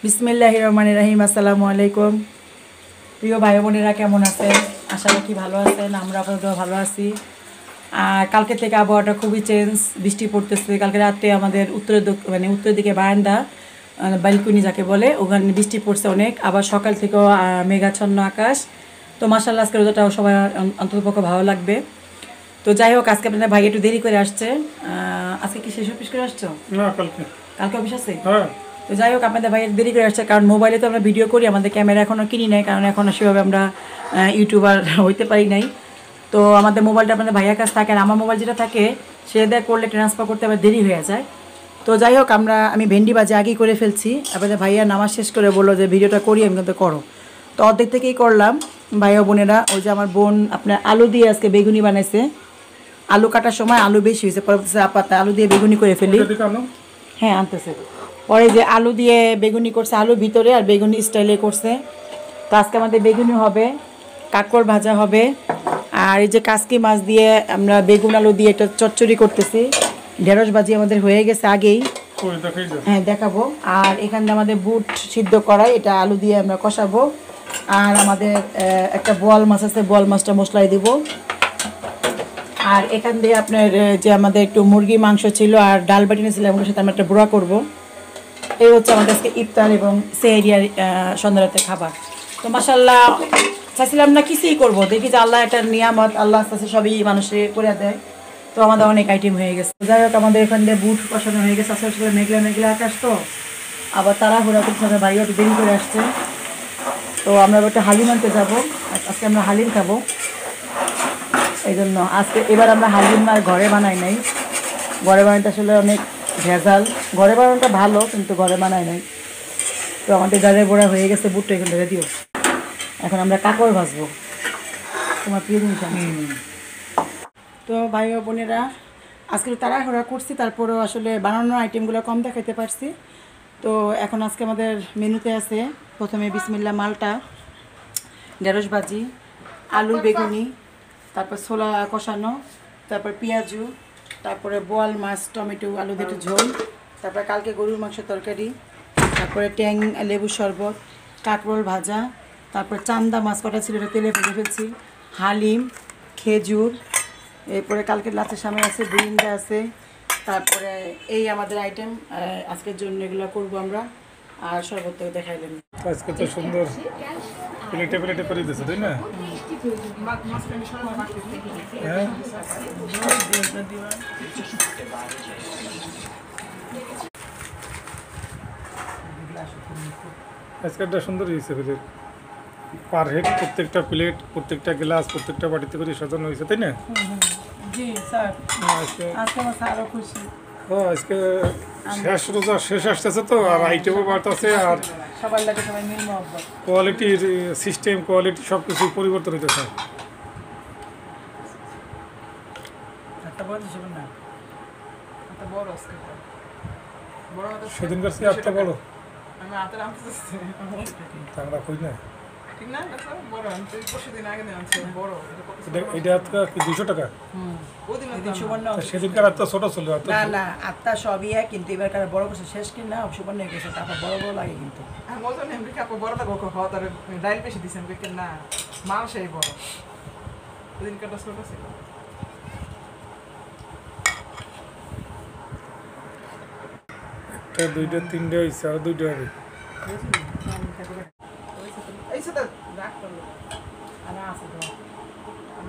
বিসমিল্লাহির রহমানির রহিম। আসসালামু আলাইকুম। প্রিয় ভাই বোনেরা কেমন আছেন? আশা করি ভালো আছেন। আমরা আপনাদের ভালো আছি। আর কালকে থেকে আবহাওয়াটা খুবই চেঞ্জ, বৃষ্টি পড়তেছে। কালকে রাতে আমাদের উত্তর দিকে বারান্দা, ব্যালকনি যাকে বলে, ওখানে বৃষ্টি পড়ছে অনেক। আবার সকাল থেকেও মেঘাচ্ছন্ন আকাশ। তো মাশাআল্লাহ আজকে রোজাটাও সবাই অন্ততপক্ষে ভালো লাগবে। তো যাই হোক, আজকে আপনাদের ভাই একটু দেরি করে আসছে। আজকে কি শেষ অফিস করে আসছো? না, কালকে অফিস আছে। হ্যাঁ। তো যাই হোক, আপনাদের ভাই দেরি করে আসছে, কারণ মোবাইলে তো আমরা ভিডিও করি, আমাদের ক্যামেরা এখনও কিনি নাই, কারণ এখনও সেভাবে আমরা ইউটিউবার হইতে পারি নাই। তো আমাদের মোবাইলটা আপনাদের ভাইয়ার কাছে থাকে, আর আমার মোবাইল যেটা থাকে সেটা করলে ট্রান্সফার করতে আবার দেরি হয়ে যায়। তো যাই হোক, আমি ভেন্ডি ভাজি আগেই করে ফেলছি। আপনাদের ভাইয়া নামাজ শেষ করে বললো যে ভিডিওটা করি, আমি কিন্তু করো। তো অর্ধেক থেকেই করলাম। ভাইয়া বোনেরা, ওই যে আমার বোন আপনার আলু দিয়ে আজকে বেগুনি বানাইছে। আলু কাটার সময় আলু বেশি হয়েছে, পরে আপাতত আলু দিয়ে বেগুনি করে ফেলি। হ্যাঁ, আনতেছে। পরে যে আলু দিয়ে বেগুনি করছে, আলুর ভিতরে আর বেগুনি স্টাইলে করছে। তো আজকে আমাদের বেগুনি হবে, কাঁকড় ভাজা হবে, আর এই যে কাসকি মাছ দিয়ে আমরা বেগুন আলু দিয়ে একটা চচ্চড়ি করতেছি। ঢেঁড়স ভাজি আমাদের হয়ে গেছে আগেই। হ্যাঁ, দেখাবো। আর এখানে আমাদের বুট সিদ্ধ করাই, এটা আলু দিয়ে আমরা কষাবো। আর আমাদের একটা বোয়াল মাছ আছে, বোয়াল মাছটা মশলায় দিব। আর এখান দিয়ে আপনার যে আমাদের একটু মুরগি মাংস ছিল আর ডাল বাটি নিয়েছিলাম, ওগুলোর সাথে আমরা একটা বুড়া করবো। এই হচ্ছে আমাদের আজকে ইফতার এবং সেহরিয়ার সন্ধ্যারাতের খাবার। তো মাশাআল্লাহ চাইছিলাম না কিছুই করবো, দেখি যে আল্লাহ একটা নিয়ামত, আল্লাহ আস্তে আস্তে সবই মানুষে করে দেয়। তো আমাদের অনেক আইটেম হয়ে গেছে। যাই হোক, আমাদের এখান দিয়ে বুট কষানো হয়ে গেছে। আসলে মেঘলা মেঘলা আকাশ, তো আবার তাড়াহুড়া করতে ভাইও একটু দেরি করে আসছে। তো আমরা একটা হালিম আনতে যাবো। আজকে আমরা হালিম খাবো, এই জন্য এবার আমরা হালিম আর ঘরে বানাই নাই। ঘরে বানাইতে আসলে অনেক ভেজাল। ঘরে বানানোটা ভালো, কিন্তু ঘরে বানাই নাই। তো আমাদের ডালের বড়া হয়ে গেছে, বুটটা এখান থেকে দিও। এখন আমরা কাঁকড় ভাজবো, তোমার প্রিয় জিনিস। তো ভাই ও বোনেরা, আজকে তাড়াহুড়া করছি, তারপরেও আসলে বানানোর আইটেমগুলো কম দেখাইতে পারছি। তো এখন আজকে আমাদের মেনুতে আছে প্রথমে বিসমিল্লাহ মালটা, ঢেঁড়স ভাজি, আলু বেগুনি, তারপর ছোলা কষানো, তারপর পেঁয়াজু, তারপরে বোয়াল মাছ টমেটো আলু দিয়ে ঝোল, তারপরে কালকে গরুর মাংস তরকারি, তারপরে ট্যাং লেবু শরবত, কাঁকরোল ভাজা, তারপর চান্দা মাছ কটা ছিল এটা তেলে ভেজে ফেলছি, হালিম, খেজুর, এরপরে কালকে লাচের সামনে আছে, বিরিন্দা আছে। তারপরে এই আমাদের আইটেম আজকের জন্য এগুলো করবো আমরা। আর শরবত দেখাইলেন আজকে তো সুন্দর প্লেটে প্লেটে করে দিয়েছে, তাই না? হ্যাঁ, আজকেরটা সুন্দর হয়েছে প্লেট। পার হেড প্রত্যেকটা প্লেট, প্রত্যেকটা গ্লাস, প্রত্যেকটা বাটিতে করে সাজানো হয়েছে, তাই না? জি স্যার, আজকে আমার স্যারও খুশি। ও, আজকে শেষ রোজা শেষ আসতেছে তো, আর আইটেমও বাড়তেছে, আর সবার লাগে সবাই মিল মহব্বত, কোয়ালিটির সিস্টেম, কোয়ালিটি সব কিছু পরিবর্তন হইতেছে। সেদিনকার সে আটটা বলো, আমরা কই না। এটা কি 200 টাকা? সেদিনকার আটটা ছোট ছিল। না না, আটটা সবই এক, কিন্তু এবার কারো বড় কিছু শেষ কিনা সুবর্ণ গেছে, তারপর বড় বড় লাগে। কিন্তু ডাইল বেশি দিচ্ছেন না, মাল সেই বড় ওদিনকারটা ছোট ছিল। দুইটা তিনটা হয়েছে, আর দুইটা হবে।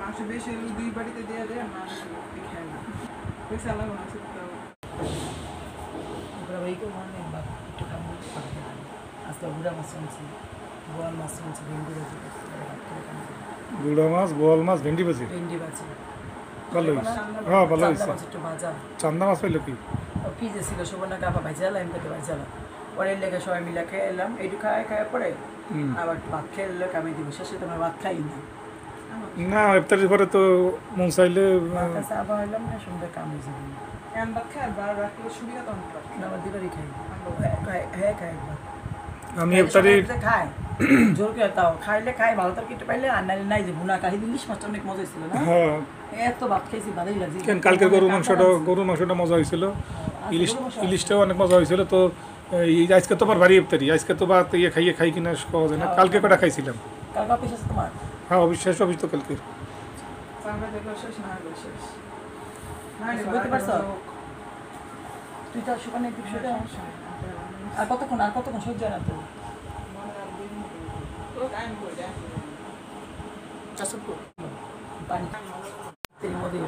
মাংস বেশি দুই বাড়িতে দিয়ে দেয়, মাংস খায় না। পয়সা লাগবে না। গুড়া মাছ শুনছি, বোয়াল মাছ শুনছি, ভেন্ডি ভাজি, গুড়া মাছ, বোয়াল মাছ, ভেন্ডি ভাজি, ভেন্ডি ভাজি ভালো হয়েছে। হ্যাঁ, ভালো হয়েছে। একটু ভাজা চান্দা মাছ পাইলো কি? ফ্রিজে ছিল, সুবর্ণ কাপা ভাইজালা, আমি তাকে ভাইজালা পরে লেগে সবাই মিলে খেয়ে এলাম। এইটু খাওয়া পরে আবার ভাত খেয়ে এলে কামে দিব, শেষে তোমার ভাত খাই না। না, ইফতারের পরে তো মন চাইলে আবার এলাম না, সুন্দর কাম হয়েছে। ভাত খায় বার রাখলে সুবিধা তো আমার দিবারই খাই। হ্যাঁ খাই, একবার আমি ইফতারি খাই জোর করে, তাও খাইলে খাই ভালো তরকারি পাইলে, আর নাইলে নাই। যে ভুনা কাহি ইলিশ মাছটা অনেক মজা হয়েছিল না? হ্যাঁ, এত ভাত খাইছি, ভালোই লাগছে। কালকে গরুর মাংসটা মজা হয়েছিল, ইলিশটাও অনেক মজা হয়েছিল। তো এই আজকে তো আবার ভারী ইফতারি, আজকে তো বা ইয়ে খাইয়ে খাই কিনা খাওয়া যায় না। কালকে কটা খাইছিলাম। কালকে অফিস আছে তোমার? হ্যাঁ অফিস তো কালকে। চামড়া দেখলো শেষ না হলো শেষ না বুঝতে পারছো? তুই তো সুপানি একটু সেটা আর কতক্ষণ সহ্য হয় না তো। পানি তেল মধ্যে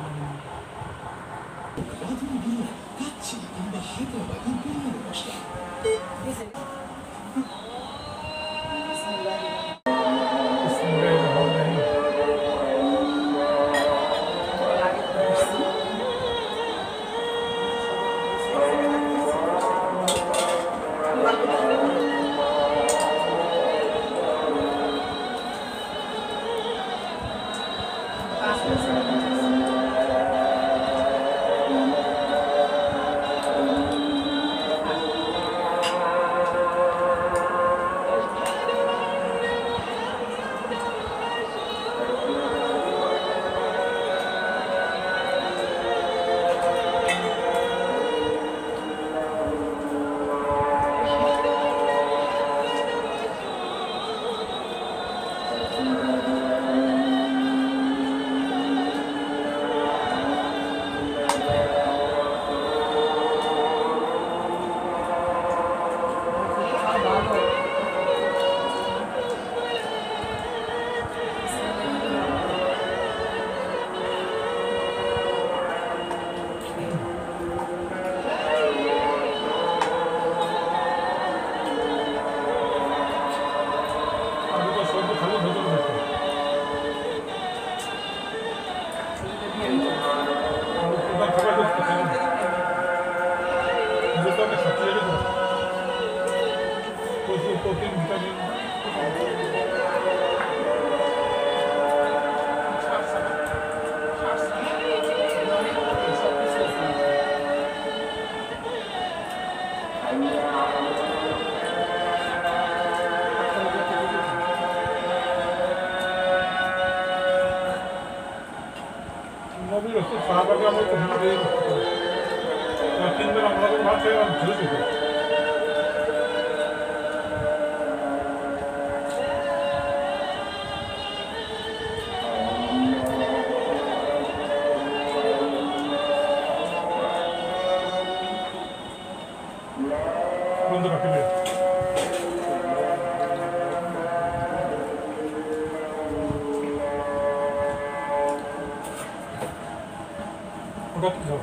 নবীর রসুল সাহাবাকে আমরা তো হিন্দু তিনবার আমরা তো ভাত খেয়ে ঝুলে দিত। বন্ধু রাখি ওটা কি খাও?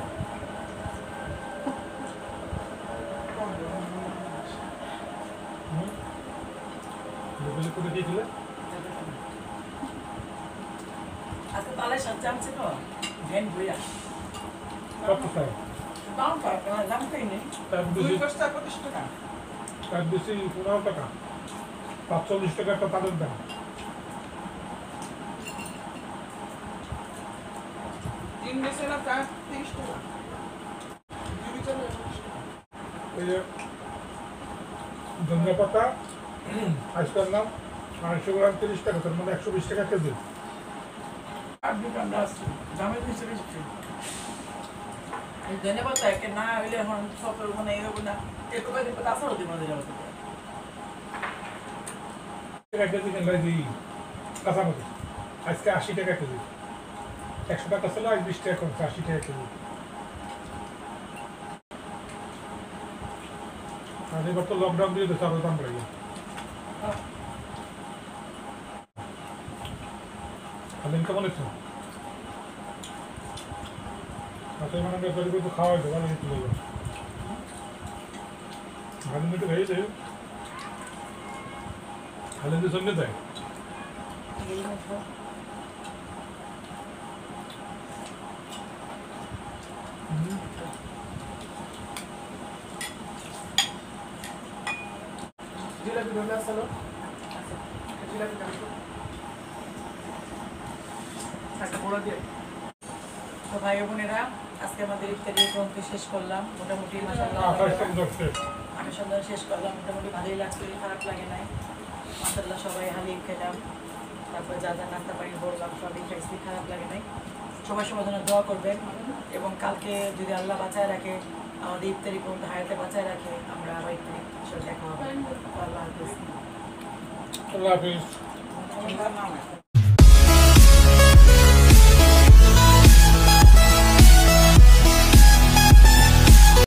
গুগলে করে দিয়েছিলে? আজকে তালে সাথে আনছে তো ভ্যান বইয়া কত চাই? দাম দাম কইনি তার দুই বেশি, বস্তা 25 টাকা তার বেশি 15 টাকা, 45 টাকা একটা তাদের দাম। তিন বেশে না 30 টাকা দুই চলে এই যে ধনিয়া পাতা আজকাল নাম 500 গ্রাম 30 টাকা, তার মানে 120 টাকা কেজি। আর দোকানটা আছে দামে বেশি বেশি এই ধন্যবাদ একে না হইলে এখন সব মানে এই হবে না একটু করে দিতে আসলে দিতে মনে যাবে টাকা কেজি কিনলাই দিই কাঁচামরিচ আজকে 80 টাকা কেজি, 100 টাকা ছিল আজ 20 টাকা কমছে, 80 টাকা কেজি। আর এবার তো লকডাউন দিয়ে দিচ্ছে, আরো দাম বেড়ে গেছে। খালেন কেমন আছে? আচ্ছা মানে গরিব তো খাওয়াই দেবো, ভালো নিতে লাগবে ভালো নিতে ভেজে খালেন দিয়ে সঙ্গে দেয়। জিলাপি রোল আসলো জিলাপি কাটো একটা বড় দিয়ে তো ভাই বোনেরা আজকে আমাদের ইফতারি পর্যন্ত শেষ করলাম মোটামুটি মাশাআল্লাহ আমি সন্ধ্যা শেষ করলাম মোটামুটি ভালোই লাগছে, খারাপ লাগে নাই মাশাআল্লাহ। সবাই হালিম খেলাম, তারপর যা যা নাস্তা পানি বললাম সবই খাইছি, খারাপ লাগে নাই। সবাই সবার জন্য দোয়া করবেন এবং কালকে যদি আল্লাহ বাঁচায় রাখে আমাদের ইফতারি পর্যন্ত হায়াতে বাঁচায় রাখে। আমরা আবার ইফতারি দেখা হবে। আল্লাহ হাফিজ। আল্লাহ হাফিজ। আমার নাম আছে